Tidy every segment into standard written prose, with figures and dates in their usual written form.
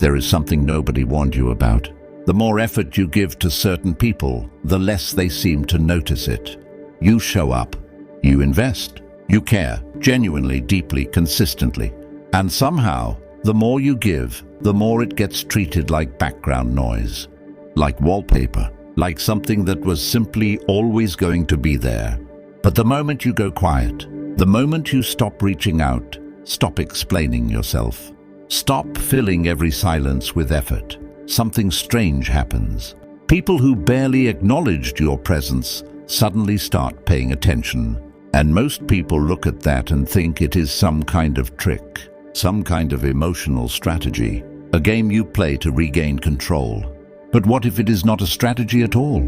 There is something nobody warned you about. The more effort you give to certain people, the less they seem to notice it. You show up. You invest. You care, genuinely, deeply, consistently. And somehow, the more you give, the more it gets treated like background noise, like wallpaper, like something that was simply always going to be there. But the moment you go quiet, the moment you stop reaching out, stop explaining yourself, stop filling every silence with effort, something strange happens. People who barely acknowledged your presence suddenly start paying attention. And most people look at that and think it is some kind of trick, some kind of emotional strategy, a game you play to regain control. But what if it is not a strategy at all?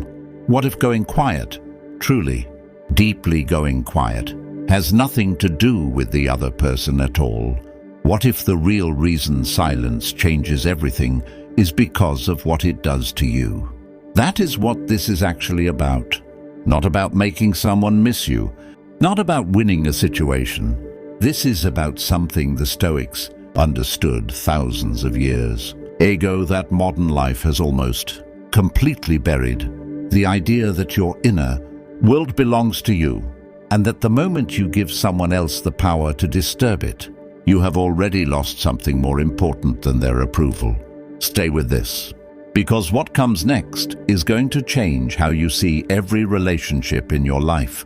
What if going quiet, truly, deeply going quiet, has nothing to do with the other person at all? What if the real reason silence changes everything is because of what it does to you? That is what this is actually about. Not about making someone miss you, not about winning a situation. This is about something the Stoics understood thousands of years ago that modern life has almost completely buried. The idea that your inner world belongs to you, and that the moment you give someone else the power to disturb it, you have already lost something more important than their approval. Stay with this, because what comes next is going to change how you see every relationship in your life,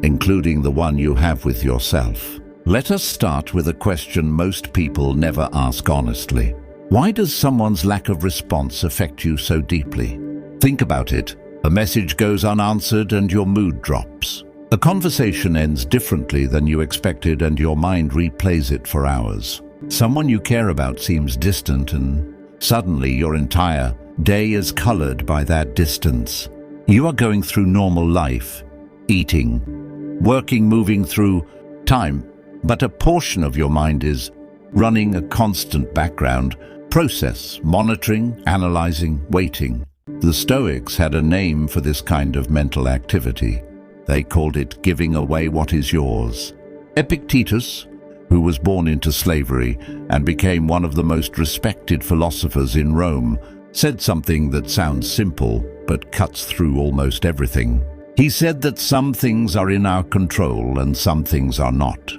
including the one you have with yourself. Let us start with a question most people never ask honestly. Why does someone's lack of response affect you so deeply? Think about it. A message goes unanswered and your mood drops. A conversation ends differently than you expected and your mind replays it for hours. Someone you care about seems distant and suddenly your entire day is colored by that distance. You are going through normal life, eating, working, moving through time, but a portion of your mind is running a constant background process, monitoring, analyzing, waiting. The Stoics had a name for this kind of mental activity. They called it giving away what is yours. Epictetus, who was born into slavery and became one of the most respected philosophers in Rome, said something that sounds simple but cuts through almost everything. He said that some things are in our control and some things are not.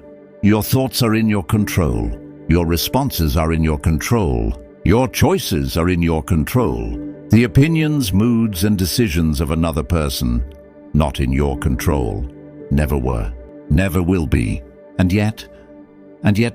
Your thoughts are in your control. Your responses are in your control. Your choices are in your control. The opinions, moods, and decisions of another person, not in your control. Never were. Never will be. And yet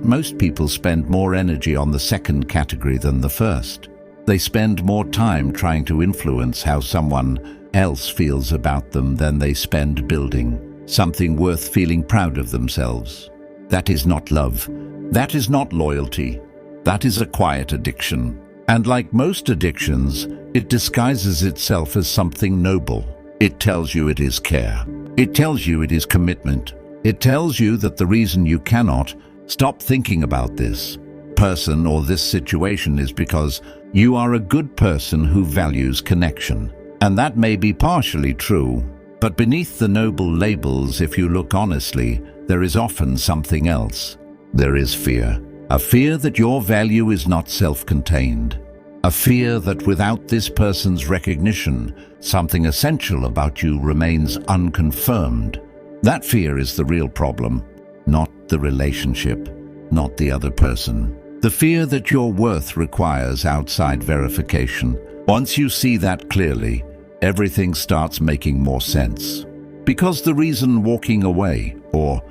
most people spend more energy on the second category than the first. They spend more time trying to influence how someone else feels about them than they spend building something worth feeling proud of themselves. That is not love. That is not loyalty. That is a quiet addiction. And like most addictions, it disguises itself as something noble. It tells you it is care. It tells you it is commitment. It tells you that the reason you cannot stop thinking about this person or this situation is because you are a good person who values connection. And that may be partially true, but beneath the noble labels, if you look honestly, there is often something else. There is fear. A fear that your value is not self-contained. A fear that without this person's recognition, something essential about you remains unconfirmed. That fear is the real problem, not the relationship, not the other person. The fear that your worth requires outside verification. Once you see that clearly, everything starts making more sense. Because the reason walking away, or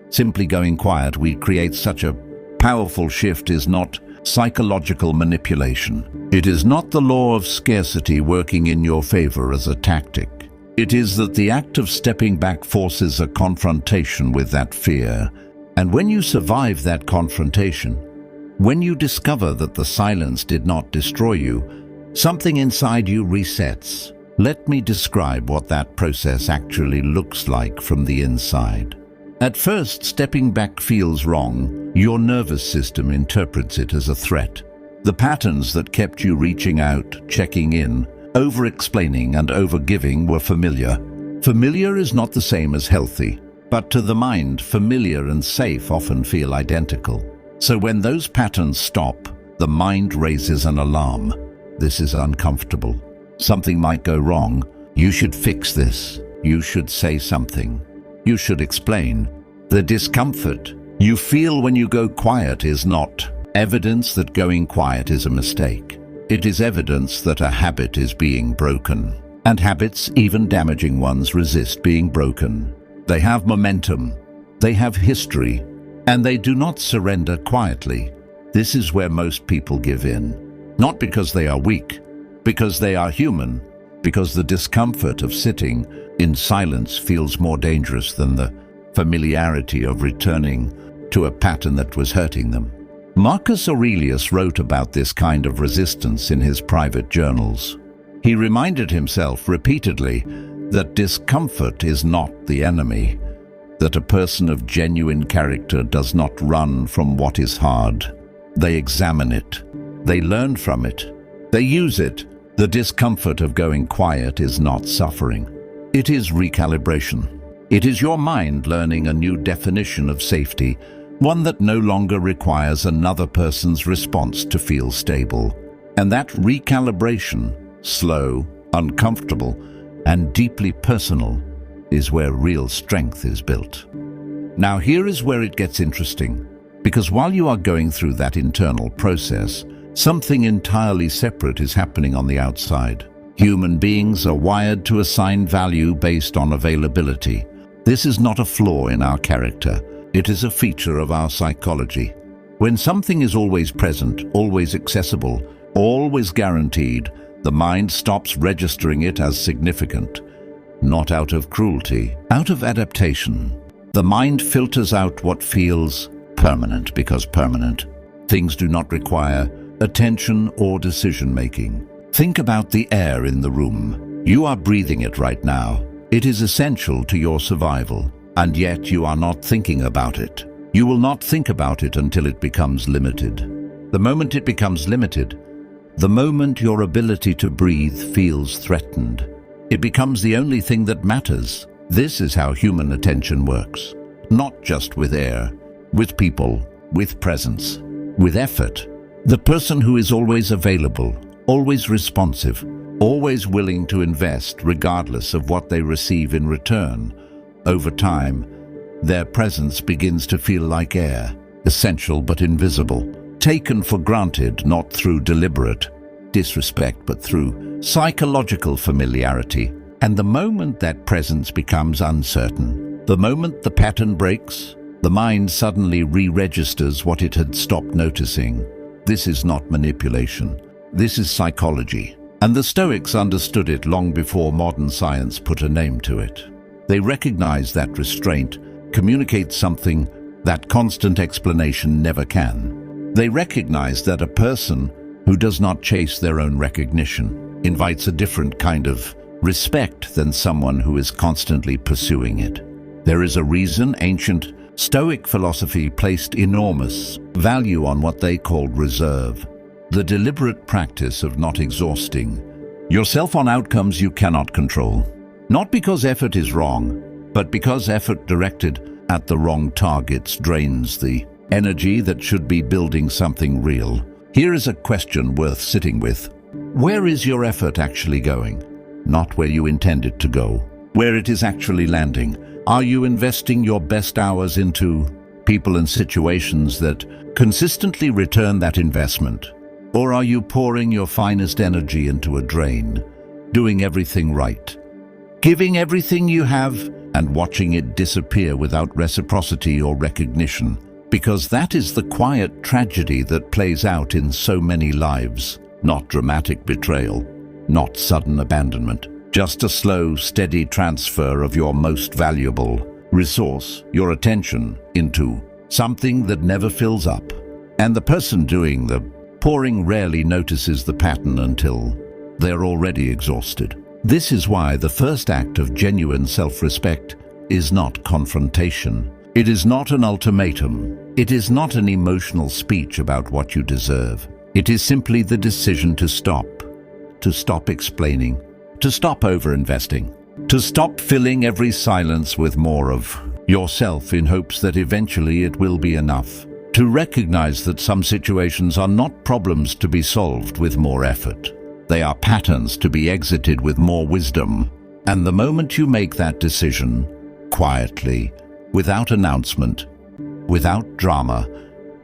simply going quiet, we create such a powerful shift is not psychological manipulation. It is not the law of scarcity working in your favor as a tactic. It is that the act of stepping back forces a confrontation with that fear. And when you survive that confrontation, when you discover that the silence did not destroy you, something inside you resets. Let me describe what that process actually looks like from the inside. At first, stepping back feels wrong. Your nervous system interprets it as a threat. The patterns that kept you reaching out, checking in, over-explaining and over-giving were familiar. Familiar is not the same as healthy, but to the mind, familiar and safe often feel identical. So when those patterns stop, the mind raises an alarm. This is uncomfortable. Something might go wrong. You should fix this. You should say something. You should explain. The discomfort you feel when you go quiet is not evidence that going quiet is a mistake. It is evidence that a habit is being broken. And habits, even damaging ones, resist being broken. They have momentum. They have history. And they do not surrender quietly. This is where most people give in. Not because they are weak, because they are human, because the discomfort of sitting in silence feels more dangerous than the familiarity of returning to a pattern that was hurting them. Marcus Aurelius wrote about this kind of resistance in his private journals. He reminded himself repeatedly that discomfort is not the enemy, that a person of genuine character does not run from what is hard. They examine it. They learn from it. They use it. The discomfort of going quiet is not suffering. It is recalibration. It is your mind learning a new definition of safety, one that no longer requires another person's response to feel stable. And that recalibration, slow, uncomfortable, and deeply personal, is where real strength is built. Now here is where it gets interesting, because while you are going through that internal process, something entirely separate is happening on the outside. Human beings are wired to assign value based on availability. This is not a flaw in our character. It is a feature of our psychology. When something is always present, always accessible, always guaranteed, the mind stops registering it as significant. Not out of cruelty, out of adaptation. The mind filters out what feels permanent, because permanent things do not require attention or decision-making. Think about the air in the room. You are breathing it right now. It is essential to your survival, and yet you are not thinking about it. You will not think about it until it becomes limited. The moment it becomes limited, the moment your ability to breathe feels threatened, it becomes the only thing that matters. This is how human attention works. Not just with air, with people, with presence, with effort. The person who is always available, always responsive, always willing to invest regardless of what they receive in return. Over time, their presence begins to feel like air, essential but invisible, taken for granted not through deliberate disrespect but through psychological familiarity. And the moment that presence becomes uncertain, the moment the pattern breaks, the mind suddenly re-registers what it had stopped noticing. This is not manipulation. This is psychology. And the Stoics understood it long before modern science put a name to it. They recognized that restraint communicates something that constant explanation never can. They recognized that a person who does not chase their own recognition invites a different kind of respect than someone who is constantly pursuing it. There is a reason ancient Stoic philosophy placed enormous value on what they called reserve, the deliberate practice of not exhausting yourself on outcomes you cannot control. Not because effort is wrong, but because effort directed at the wrong targets drains the energy that should be building something real. Here is a question worth sitting with. Where is your effort actually going? Not where you intend it to go. Where it is actually landing. Are you investing your best hours into people and situations that consistently return that investment? Or are you pouring your finest energy into a drain, doing everything right, giving everything you have and watching it disappear without reciprocity or recognition? Because that is the quiet tragedy that plays out in so many lives. Not dramatic betrayal, not sudden abandonment, just a slow, steady transfer of your most valuable resource, your attention, into something that never fills up. And the person doing the pouring rarely notices the pattern until they're already exhausted. This is why the first act of genuine self-respect is not confrontation. It is not an ultimatum. It is not an emotional speech about what you deserve. It is simply the decision to stop explaining, to stop over-investing, to stop filling every silence with more of yourself in hopes that eventually it will be enough. To recognize that some situations are not problems to be solved with more effort. They are patterns to be exited with more wisdom. And the moment you make that decision, quietly, without announcement, without drama,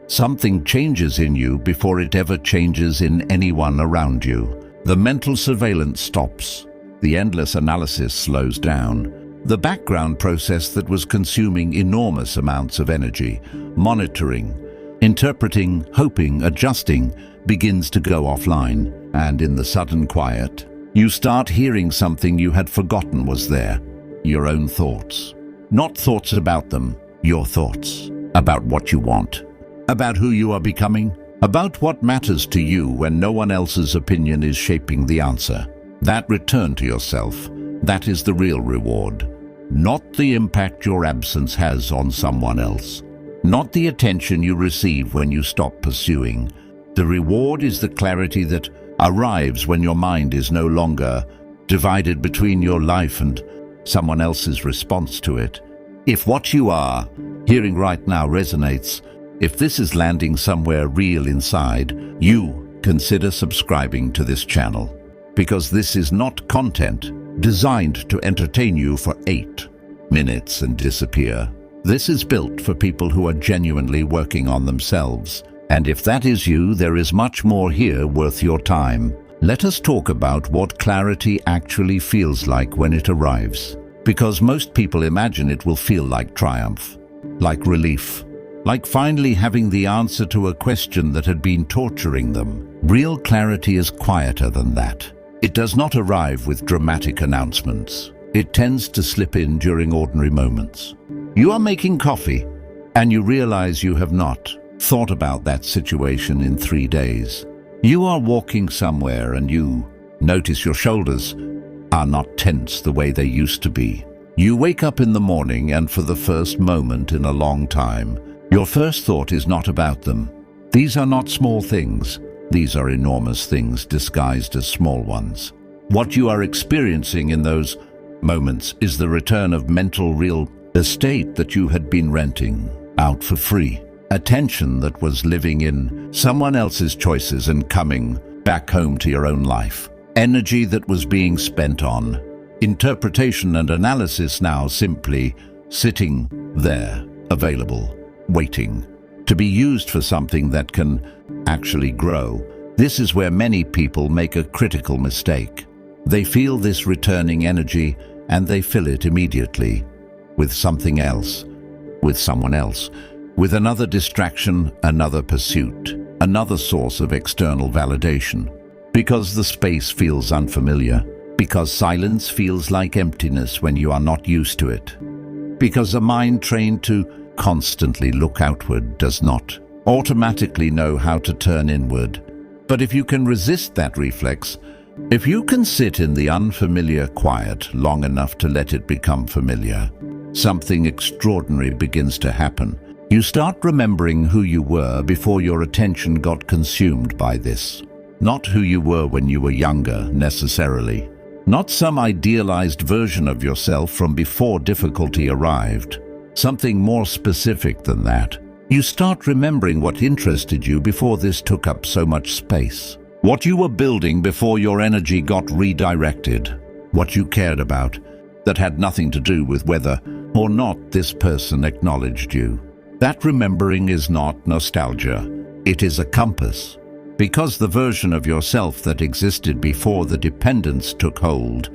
something changes in you before it ever changes in anyone around you. The mental surveillance stops. The endless analysis slows down. The background process that was consuming enormous amounts of energy, monitoring, interpreting, hoping, adjusting, begins to go offline. And in the sudden quiet, you start hearing something you had forgotten was there. Your own thoughts. Not thoughts about them, your thoughts. About what you want. About who you are becoming. About what matters to you when no one else's opinion is shaping the answer. That return to yourself, that is the real reward. Not the impact your absence has on someone else. Not the attention you receive when you stop pursuing. The reward is the clarity that arrives when your mind is no longer divided between your life and someone else's response to it. If what you are hearing right now resonates, if this is landing somewhere real inside, you consider subscribing to this channel. Because this is not content designed to entertain you for 8 minutes and disappear. This is built for people who are genuinely working on themselves. And if that is you, there is much more here worth your time. Let us talk about what clarity actually feels like when it arrives. Because most people imagine it will feel like triumph, like relief, like finally having the answer to a question that had been torturing them. Real clarity is quieter than that. It does not arrive with dramatic announcements. It tends to slip in during ordinary moments. You are making coffee, and you realize you have not thought about that situation in 3 days. You are walking somewhere and you notice your shoulders are not tense the way they used to be. You wake up in the morning and for the first moment in a long time, your first thought is not about them. These are not small things. These are enormous things disguised as small ones. What you are experiencing in those moments is the return of mental real estate that you had been renting out for free. Attention that was living in someone else's choices and coming back home to your own life. Energy that was being spent on interpretation and analysis now simply sitting there, available, waiting to be used for something that can actually grow. This is where many people make a critical mistake. They feel this returning energy and they fill it immediately with something else, with someone else, with another distraction, another pursuit, another source of external validation. Because the space feels unfamiliar, because silence feels like emptiness when you are not used to it, because a mind trained to constantly look outward does not automatically know how to turn inward. But if you can resist that reflex, if you can sit in the unfamiliar quiet long enough to let it become familiar, something extraordinary begins to happen. You start remembering who you were before your attention got consumed by this. Not who you were when you were younger, necessarily. Not some idealized version of yourself from before difficulty arrived. Something more specific than that. You start remembering what interested you before this took up so much space. What you were building before your energy got redirected. What you cared about that had nothing to do with whether or not this person acknowledged you. That remembering is not nostalgia. It is a compass. Because the version of yourself that existed before the dependence took hold,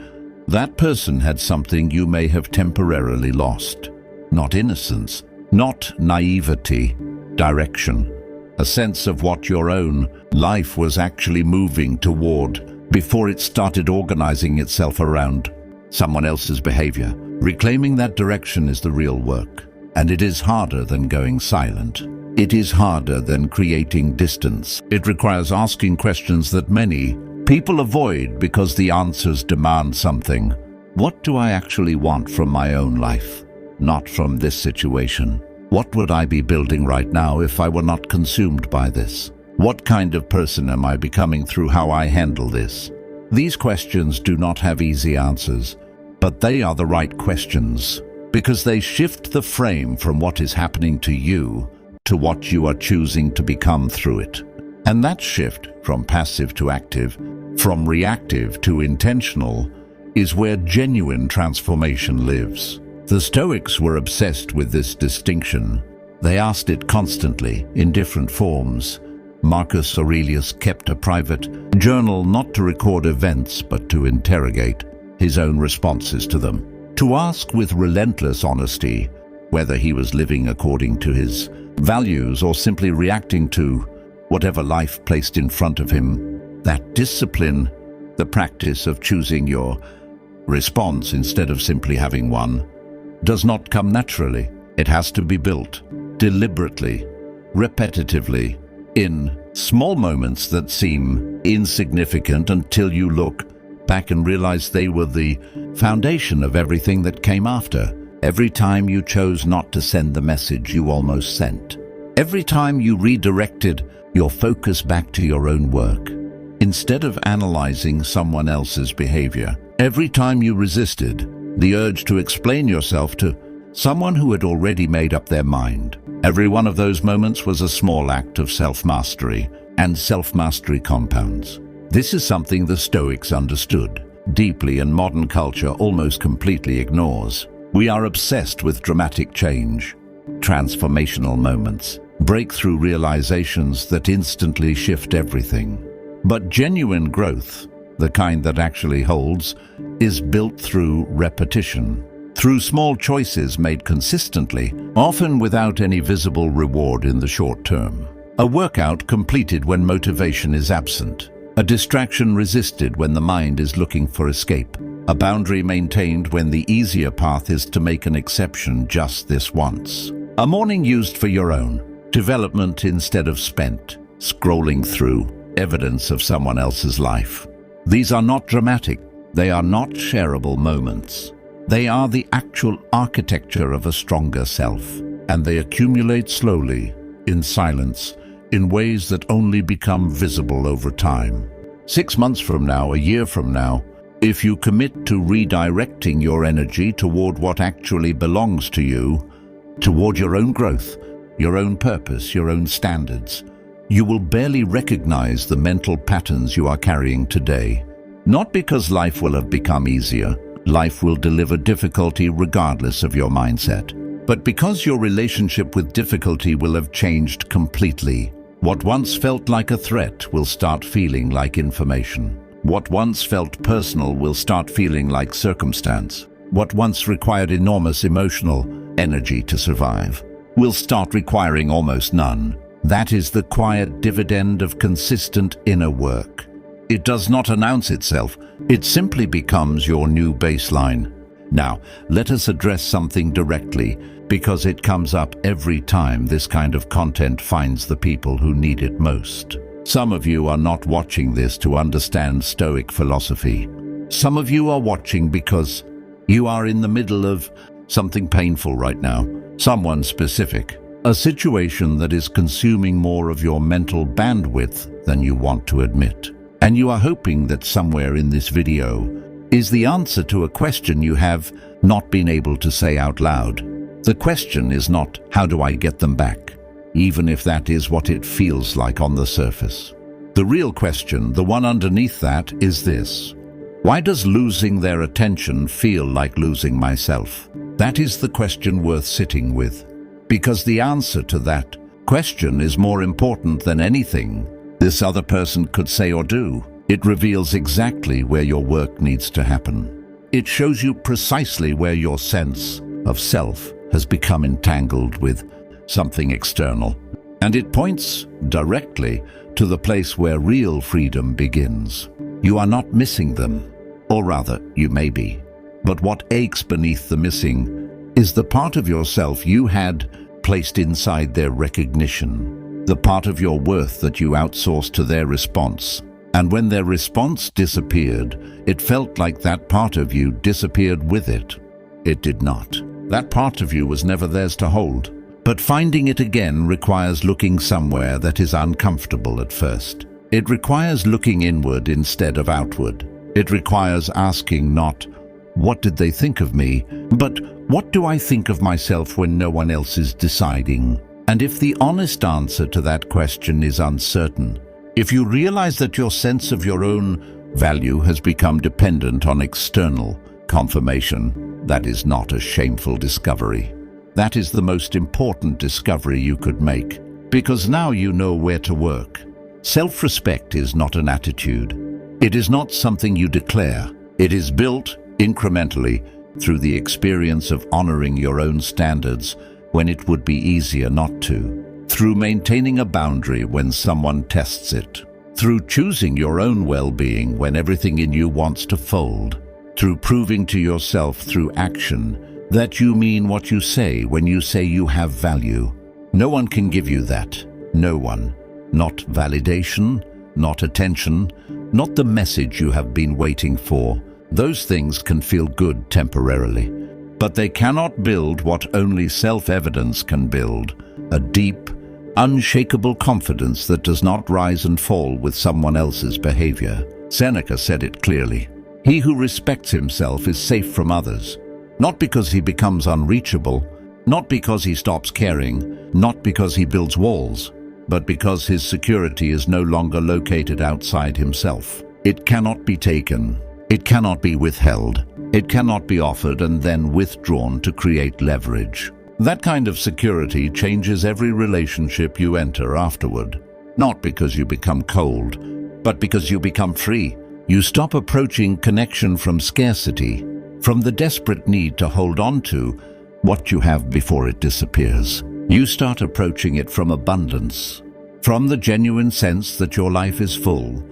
that person had something you may have temporarily lost. Not innocence, not naivety, direction. A sense of what your own life was actually moving toward before it started organizing itself around someone else's behavior. Reclaiming that direction is the real work. And it is harder than going silent. It is harder than creating distance. It requires asking questions that many people avoid because the answers demand something. What do I actually want from my own life? Not from this situation. What would I be building right now if I were not consumed by this? What kind of person am I becoming through how I handle this? These questions do not have easy answers, but they are the right questions. Because they shift the frame from what is happening to you to what you are choosing to become through it. And that shift from passive to active, from reactive to intentional, is where genuine transformation lives. The Stoics were obsessed with this distinction. They asked it constantly, in different forms. Marcus Aurelius kept a private journal not to record events but to interrogate his own responses to them, to ask with relentless honesty whether he was living according to his values or simply reacting to whatever life placed in front of him. That discipline, the practice of choosing your response instead of simply having one, does not come naturally. It has to be built deliberately, repetitively, in small moments that seem insignificant until you look back and realize they were the foundation of everything that came after. Every time you chose not to send the message you almost sent. Every time you redirected your focus back to your own work, instead of analyzing someone else's behavior. Every time you resisted the urge to explain yourself to someone who had already made up their mind. Every one of those moments was a small act of self-mastery, and self-mastery compounds. This is something the Stoics understood deeply and modern culture almost completely ignores. We are obsessed with dramatic change, transformational moments, breakthrough realizations that instantly shift everything. But genuine growth, the kind that actually holds, is built through repetition, through small choices made consistently, often without any visible reward in the short term. A workout completed when motivation is absent. A distraction resisted when the mind is looking for escape. A boundary maintained when the easier path is to make an exception just this once. A morning used for your own development instead of spent scrolling through evidence of someone else's life. These are not dramatic. They are not shareable moments. They are the actual architecture of a stronger self, and they accumulate slowly, in silence, in ways that only become visible over time. 6 months from now, a year from now, if you commit to redirecting your energy toward what actually belongs to you, toward your own growth, your own purpose, your own standards, you will barely recognize the mental patterns you are carrying today. Not because life will have become easier. Life will deliver difficulty regardless of your mindset, but because your relationship with difficulty will have changed completely. What once felt like a threat will start feeling like information. What once felt personal will start feeling like circumstance. What once required enormous emotional energy to survive will start requiring almost none. That is the quiet dividend of consistent inner work. It does not announce itself. It simply becomes your new baseline. Now, let us address something directly, because it comes up every time this kind of content finds the people who need it most. Some of you are not watching this to understand Stoic philosophy. Some of you are watching because you are in the middle of something painful right now, someone specific, a situation that is consuming more of your mental bandwidth than you want to admit. And you are hoping that somewhere in this video is the answer to a question you have not been able to say out loud. The question is not, how do I get them back? Even if that is what it feels like on the surface. The real question, the one underneath that, is this: why does losing their attention feel like losing myself? That is the question worth sitting with. Because the answer to that question is more important than anything this other person could say or do. It reveals exactly where your work needs to happen. It shows you precisely where your sense of self has become entangled with something external. And it points directly to the place where real freedom begins. You are not missing them, or rather, you may be. But what aches beneath the missing is the part of yourself you had placed inside their recognition. The part of your worth that you outsourced to their response. And when their response disappeared, it felt like that part of you disappeared with it. It did not. That part of you was never theirs to hold. But finding it again requires looking somewhere that is uncomfortable at first. It requires looking inward instead of outward. It requires asking not, what did they think of me, but what do I think of myself when no one else is deciding? And if the honest answer to that question is uncertain, if you realize that your sense of your own value has become dependent on external confirmation, that is not a shameful discovery. That is the most important discovery you could make, because now you know where to work. Self-respect is not an attitude. It is not something you declare. It is built incrementally through the experience of honoring your own standards when it would be easier not to, through maintaining a boundary when someone tests it, through choosing your own well-being when everything in you wants to fold, through proving to yourself through action that you mean what you say when you say you have value. No one can give you that. No one. Not validation, not attention, not the message you have been waiting for. Those things can feel good temporarily, but they cannot build what only self-evidence can build, a deep, unshakable confidence that does not rise and fall with someone else's behavior. Seneca said it clearly. He who respects himself is safe from others, not because he becomes unreachable, not because he stops caring, not because he builds walls, but because his security is no longer located outside himself. It cannot be taken. It cannot be withheld. It cannot be offered and then withdrawn to create leverage. That kind of security changes every relationship you enter afterward. Not because you become cold, but because you become free. You stop approaching connection from scarcity, from the desperate need to hold on to what you have before it disappears. You start approaching it from abundance, from the genuine sense that your life is full,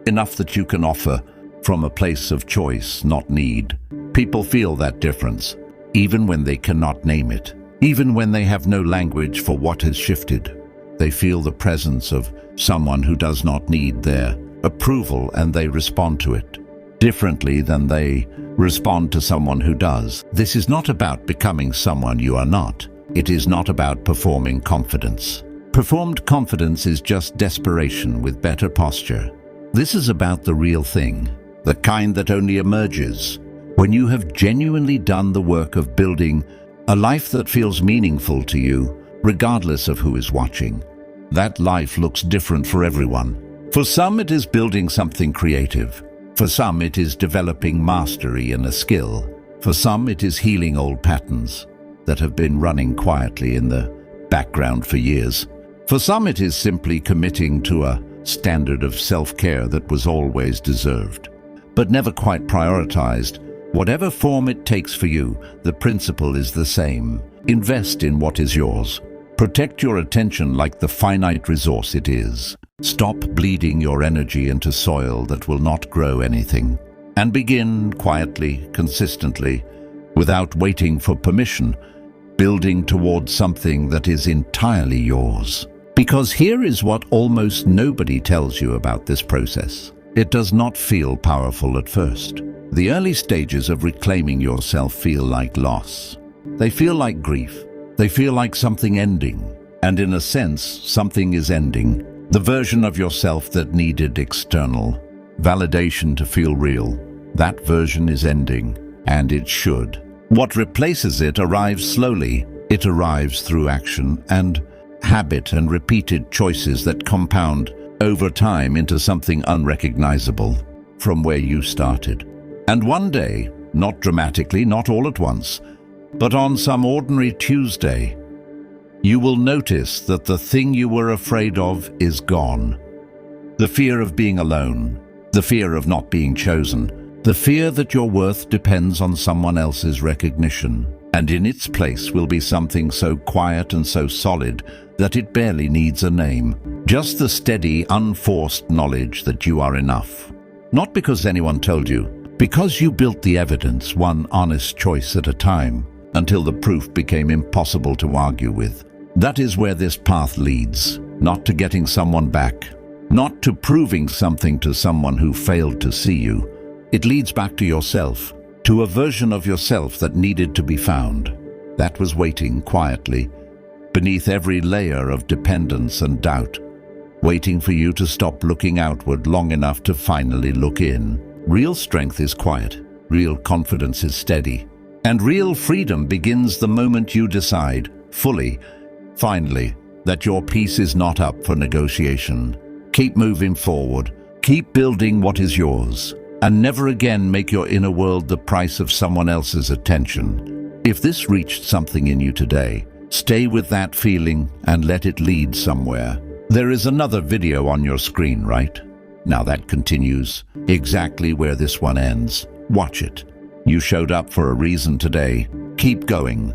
enough that you can offer from a place of choice, not need. People feel that difference, even when they cannot name it, even when they have no language for what has shifted. They feel the presence of someone who does not need their approval, and they respond to it differently than they respond to someone who does. This is not about becoming someone you are not. It is not about performing confidence. Performed confidence is just desperation with better posture. This is about the real thing, the kind that only emerges when you have genuinely done the work of building a life that feels meaningful to you, regardless of who is watching. That life looks different for everyone. For some, it is building something creative. For some, it is developing mastery in a skill. For some, it is healing old patterns that have been running quietly in the background for years. For some, it is simply committing to a standard of self-care that was always deserved, but never quite prioritized. Whatever form it takes for you, the principle is the same. Invest in what is yours. Protect your attention like the finite resource it is. Stop bleeding your energy into soil that will not grow anything. And begin quietly, consistently, without waiting for permission, building towards something that is entirely yours. Because here is what almost nobody tells you about this process. It does not feel powerful at first. The early stages of reclaiming yourself feel like loss. They feel like grief. They feel like something ending. And in a sense, something is ending. The version of yourself that needed external validation to feel real. That version is ending, and it should. What replaces it arrives slowly. It arrives through action and habit and repeated choices that compound over time into something unrecognizable from where you started. And one day, not dramatically, not all at once, but on some ordinary Tuesday, you will notice that the thing you were afraid of is gone. The fear of being alone, the fear of not being chosen, the fear that your worth depends on someone else's recognition. And in its place will be something so quiet and so solid that it barely needs a name. Just the steady, unforced knowledge that you are enough. Not because anyone told you, because you built the evidence one honest choice at a time, until the proof became impossible to argue with. That is where this path leads, not to getting someone back, not to proving something to someone who failed to see you. It leads back to yourself, to a version of yourself that needed to be found, that was waiting quietly, beneath every layer of dependence and doubt, waiting for you to stop looking outward long enough to finally look in. Real strength is quiet, real confidence is steady, and real freedom begins the moment you decide, fully, Finally, that your peace is not up for negotiation. Keep moving forward. Keep building what is yours. And never again make your inner world the price of someone else's attention. If this reached something in you today, stay with that feeling and let it lead somewhere. There is another video on your screen, right? Now that continues exactly where this one ends. Watch it. You showed up for a reason today. Keep going.